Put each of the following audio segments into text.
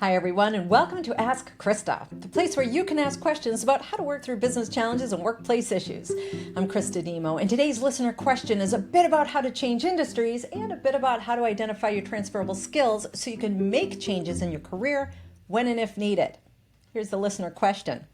Hi everyone, and welcome to Ask Christa, the place where you can ask questions about how to work through business challenges and workplace issues. I'm Christa Dhimo, and today's listener question is a bit about how to change industries and a bit about how to identify your transferable skills so you can make changes in your career when and if needed. Here's the listener question.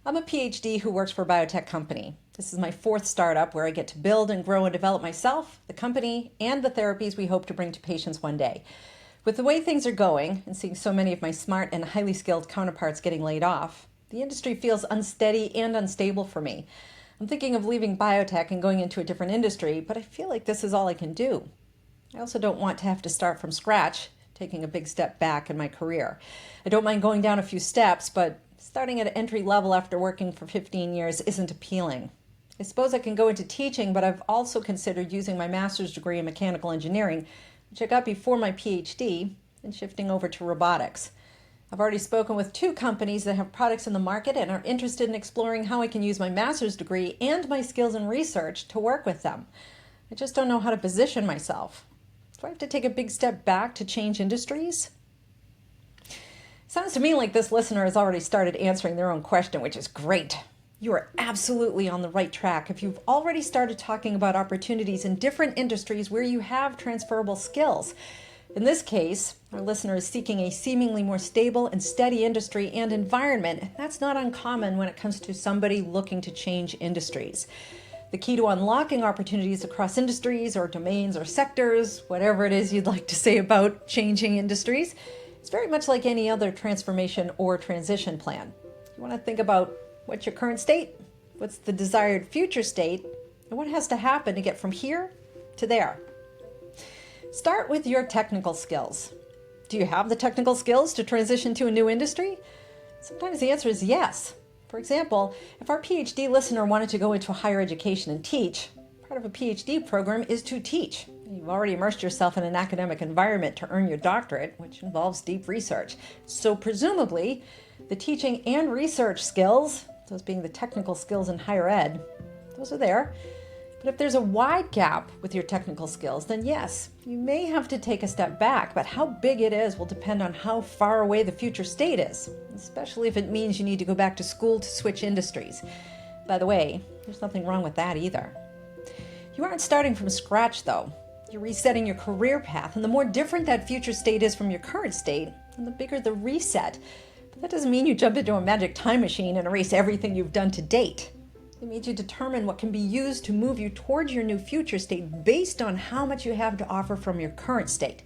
I'm a PhD who works for a biotech company. This is my fourth startup where I get to build and grow and develop myself, the company, and the therapies we hope to bring to patients one day. With the way things are going, and seeing so many of my smart and highly skilled counterparts getting laid off, the industry feels unsteady and unstable for me. I'm thinking of leaving biotech and going into a different industry, but I feel like this is all I can do. I also don't want to have to start from scratch, taking a big step back in my career. I don't mind going down a few steps, but starting at entry level after working for 15 years isn't appealing. I suppose I can go into teaching, but I've also considered using my master's degree in mechanical engineering, which I got before my PhD, and shifting over to robotics. I've already spoken with 2 companies that have products in the market and are interested in exploring how I can use my master's degree and my skills in research to work with them. I just don't know how to position myself. Do I have to take a big step back to change industries? Sounds to me like this listener has already started answering their own question, which is great. You are absolutely on the right track if you've already started talking about opportunities in different industries where you have transferable skills. In this case, our listener is seeking a seemingly more stable and steady industry and environment, and that's not uncommon when it comes to somebody looking to change industries. The key to unlocking opportunities across industries or domains or sectors, whatever it is you'd like to say about changing industries, is very much like any other transformation or transition plan. You want to think about what's your current state, what's the desired future state, and what has to happen to get from here to there. Start with your technical skills. Do you have the technical skills to transition to a new industry? Sometimes the answer is yes. For example, if our PhD listener wanted to go into higher education and teach, part of a PhD program is to teach. You've already immersed yourself in an academic environment to earn your doctorate, which involves deep research. So presumably, the teaching and research skills, those being the technical skills in higher ed, those are there. But if there's a wide gap with your technical skills, then yes, you may have to take a step back, but how big it is will depend on how far away the future state is, especially if it means you need to go back to school to switch industries. By the way, there's nothing wrong with that either. You aren't starting from scratch though. You're resetting your career path, and the more different that future state is from your current state, and the bigger the reset. But that doesn't mean you jump into a magic time machine and erase everything you've done to date. It means you determine what can be used to move you towards your new future state based on how much you have to offer from your current state.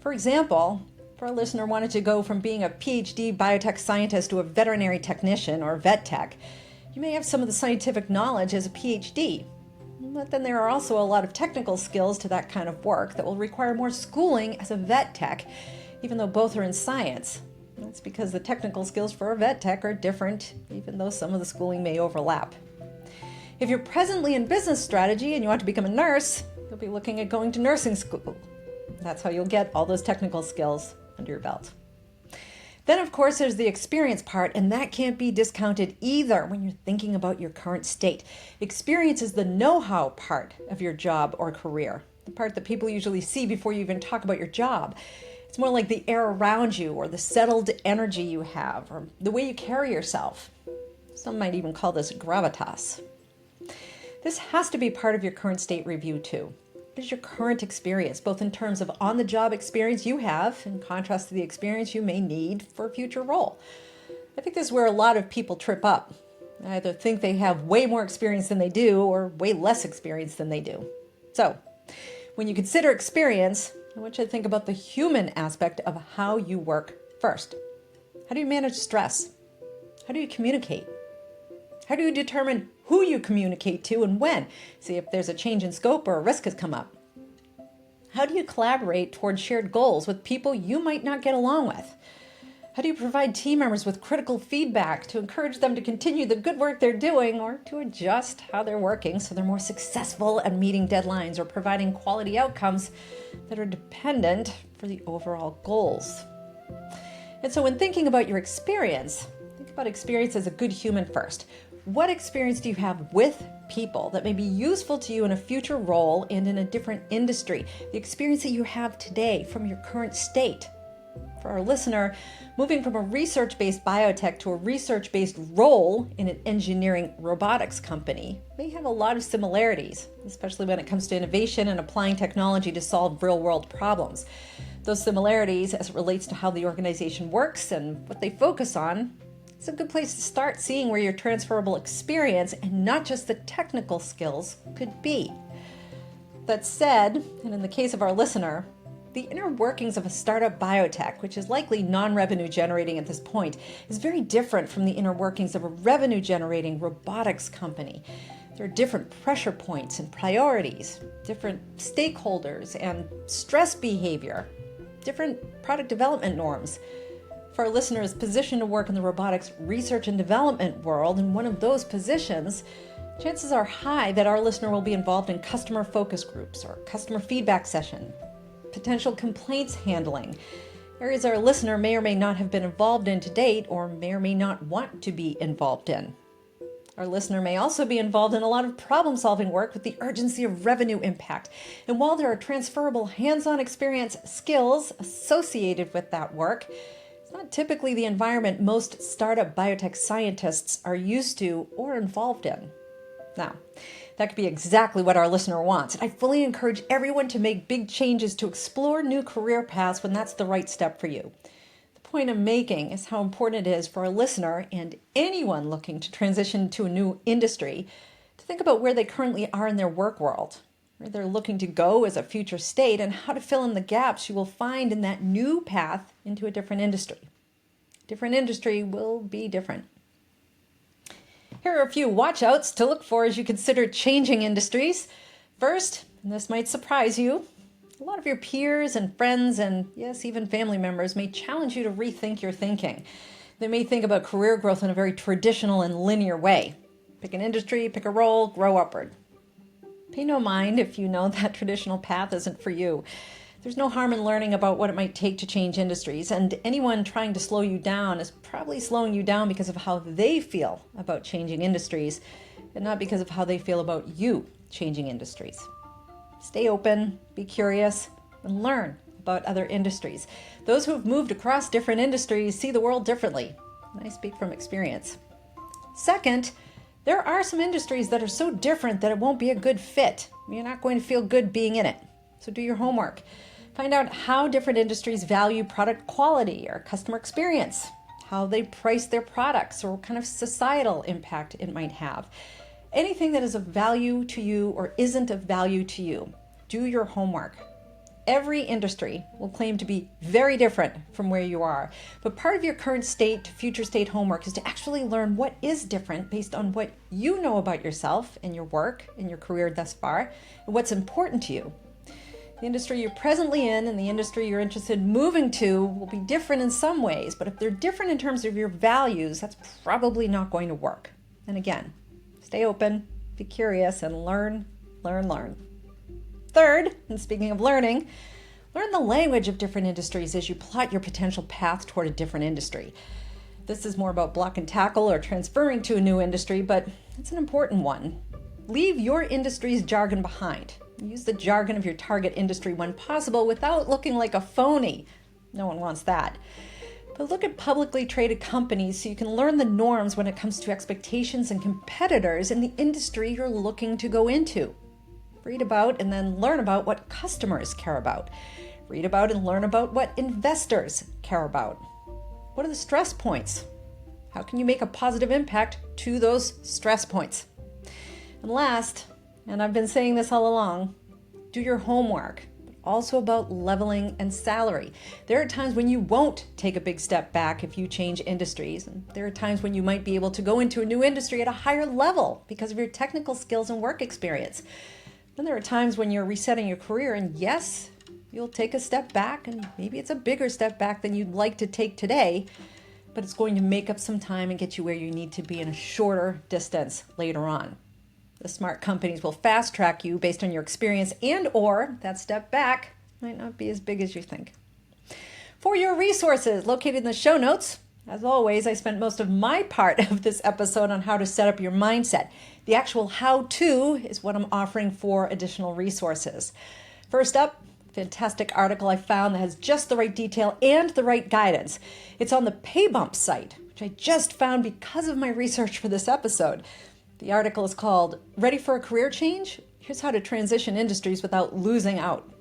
For example, if our listener wanted to go from being a PhD biotech scientist to a veterinary technician or vet tech, you may have some of the scientific knowledge as a PhD. But then there are also a lot of technical skills to that kind of work that will require more schooling as a vet tech, even though both are in science. That's because the technical skills for a vet tech are different, even though some of the schooling may overlap. If you're presently in business strategy and you want to become a nurse, you'll be looking at going to nursing school. That's how you'll get all those technical skills under your belt. Then, of course, there's the experience part, and that can't be discounted either when you're thinking about your current state. Experience is the know-how part of your job or career, the part that people usually see before you even talk about your job. It's more like the air around you or the settled energy you have or the way you carry yourself. Some might even call this gravitas. This has to be part of your current state review too. What is your current experience, both in terms of on-the-job experience you have, in contrast to the experience you may need for a future role? I think this is where a lot of people trip up. They either think they have way more experience than they do, or way less experience than they do. So, when you consider experience, I want you to think about the human aspect of how you work first. How do you manage stress? How do you communicate? How do you determine who you communicate to and when? See if there's a change in scope or a risk has come up. How do you collaborate towards shared goals with people you might not get along with? How do you provide team members with critical feedback to encourage them to continue the good work they're doing or to adjust how they're working so they're more successful at meeting deadlines or providing quality outcomes that are dependent for the overall goals? And so when thinking about your experience, think about experience as a good human first. What experience do you have with people that may be useful to you in a future role and in a different industry? The experience that you have today from your current state. For our listener, moving from a research-based biotech to a research-based role in an engineering robotics company may have a lot of similarities, especially when it comes to innovation and applying technology to solve real-world problems. Those similarities, as it relates to how the organization works and what they focus on, is a good place to start seeing where your transferable experience and not just the technical skills could be. That said, and in the case of our listener, the inner workings of a startup biotech, which is likely non-revenue generating at this point, is very different from the inner workings of a revenue generating robotics company. There are different pressure points and priorities, different stakeholders and stress behavior, different product development norms. For our listeners positioned to work in the robotics research and development world, in one of those positions, chances are high that our listener will be involved in customer focus groups or customer feedback session, potential complaints handling, areas our listener may or may not have been involved in to date or may not want to be involved in. Our listener may also be involved in a lot of problem-solving work with the urgency of revenue impact. And while there are transferable hands-on experience skills associated with that work, it's not typically the environment most startup biotech scientists are used to or involved in. Now, that could be exactly what our listener wants. And I fully encourage everyone to make big changes to explore new career paths when that's the right step for you. The point I'm making is how important it is for a listener and anyone looking to transition to a new industry to think about where they currently are in their work world, where they're looking to go as a future state, and how to fill in the gaps you will find in that new path into a different industry. Different industry will be different. Here are a few watch-outs to look for as you consider changing industries. First, and this might surprise you, a lot of your peers and friends and, yes, even family members may challenge you to rethink your thinking. They may think about career growth in a very traditional and linear way. Pick an industry, pick a role, grow upward. Pay no mind if you know that traditional path isn't for you. There's no harm in learning about what it might take to change industries, and anyone trying to slow you down is probably slowing you down because of how they feel about changing industries, and not because of how they feel about you changing industries. Stay open, be curious, and learn about other industries. Those who have moved across different industries see the world differently, and I speak from experience. Second, there are some industries that are so different that it won't be a good fit. You're not going to feel good being in it, so do your homework. Find out how different industries value product quality or customer experience, how they price their products, or what kind of societal impact it might have. Anything that is of value to you or isn't of value to you, do your homework. Every industry will claim to be very different from where you are, but part of your current state to future state homework is to actually learn what is different based on what you know about yourself and your work and your career thus far, and what's important to you. The industry you're presently in and the industry you're interested in moving to will be different in some ways, but if they're different in terms of your values, that's probably not going to work. And again, stay open, be curious, and learn. Third, and speaking of learning, learn the language of different industries as you plot your potential path toward a different industry. This is more about block and tackle or transferring to a new industry, but it's an important one. Leave your industry's jargon behind. Use the jargon of your target industry when possible without looking like a phony. No one wants that. But look at publicly traded companies so you can learn the norms when it comes to expectations and competitors in the industry you're looking to go into. Read about and then learn about what customers care about. Read about and learn about what investors care about. What are the stress points? How can you make a positive impact to those stress points? And last, and I've been saying this all along, do your homework, but also about leveling and salary. There are times when you won't take a big step back if you change industries, and there are times when you might be able to go into a new industry at a higher level because of your technical skills and work experience. Then there are times when you're resetting your career, and yes, you'll take a step back, and maybe it's a bigger step back than you'd like to take today, but it's going to make up some time and get you where you need to be in a shorter distance later on. The smart companies will fast track you based on your experience, and or that step back might not be as big as you think. For your resources located in the show notes, as always, I spent most of my part of this episode on how to set up your mindset. The actual how-to is what I'm offering for additional resources. First up, Fantastic article I found that has just the right detail and the right guidance. It's on the PayBump site, which I just found because of my research for this episode. The article is called Ready for a Career Change? Here's how to transition industries without losing out.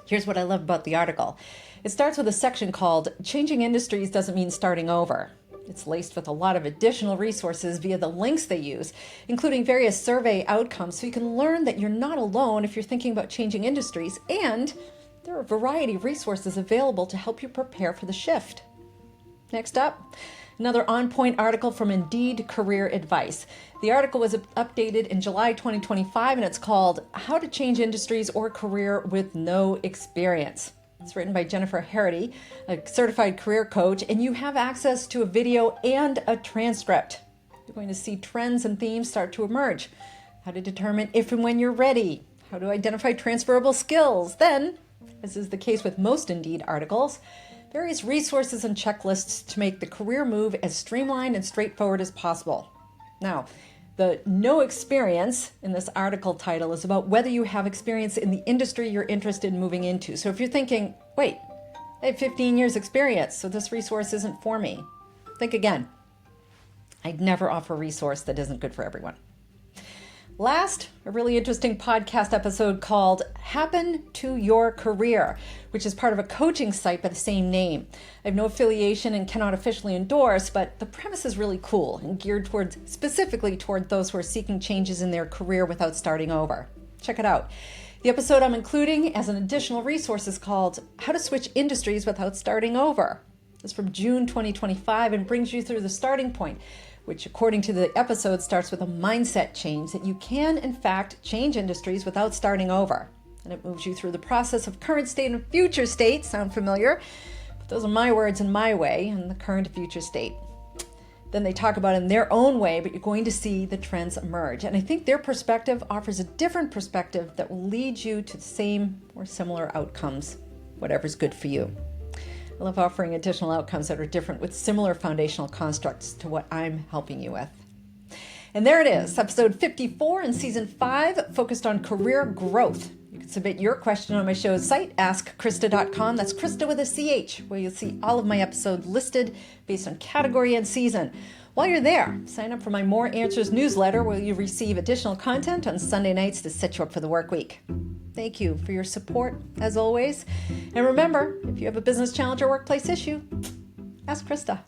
Here's what I love about the article. It starts with a section called Changing Industries Doesn't Mean Starting Over. It's laced with a lot of additional resources via the links they use, including various survey outcomes, so you can learn that you're not alone if you're thinking about changing industries, and there are a variety of resources available to help you prepare for the shift. Next up, another on-point article from Indeed Career Advice. The article was updated in July 2025, and it's called How to Change Industries or Career with No Experience. It's written by Jennifer Harity, a certified career coach, and you have access to a video and a transcript. You're going to see trends and themes start to emerge. How to determine if and when you're ready. How to identify transferable skills. Then, as is the case with most Indeed articles, various resources and checklists to make the career move as streamlined and straightforward as possible. Now, the no experience in this article title is about whether you have experience in the industry you're interested in moving into. So if you're thinking, wait, I have 15 years experience, so this resource isn't for me, think again. I'd never offer a resource that isn't good for everyone. Last, a really interesting podcast episode called Happen to Your Career, which is part of a coaching site by the same name. I have no affiliation and cannot officially endorse, but the premise is really cool and geared specifically toward those who are seeking changes in their career without starting over. Check it out. The episode I'm including as an additional resource is called How to Switch Industries Without Starting Over. It's from June 2025 and brings you through the starting point, which according to the episode starts with a mindset change that you can in fact change industries without starting over. And it moves you through the process of current state and future state. Sound familiar? But those are my words and my way, and the current and future state. Then they talk about it in their own way, but you're going to see the trends emerge. And I think their perspective offers a different perspective that will lead you to the same or similar outcomes, whatever's good for you. I love offering additional outcomes that are different with similar foundational constructs to what I'm helping you with. And there it is, episode 54 in season 5, focused on career growth. You can submit your question on my show's site, askchrista.com. That's Christa with a CH, where you'll see all of my episodes listed based on category and season. While you're there, sign up for my More Answers newsletter, where you receive additional content on Sunday nights to set you up for the work week. Thank you for your support, as always. And remember, if you have a business challenge or workplace issue, ask Christa.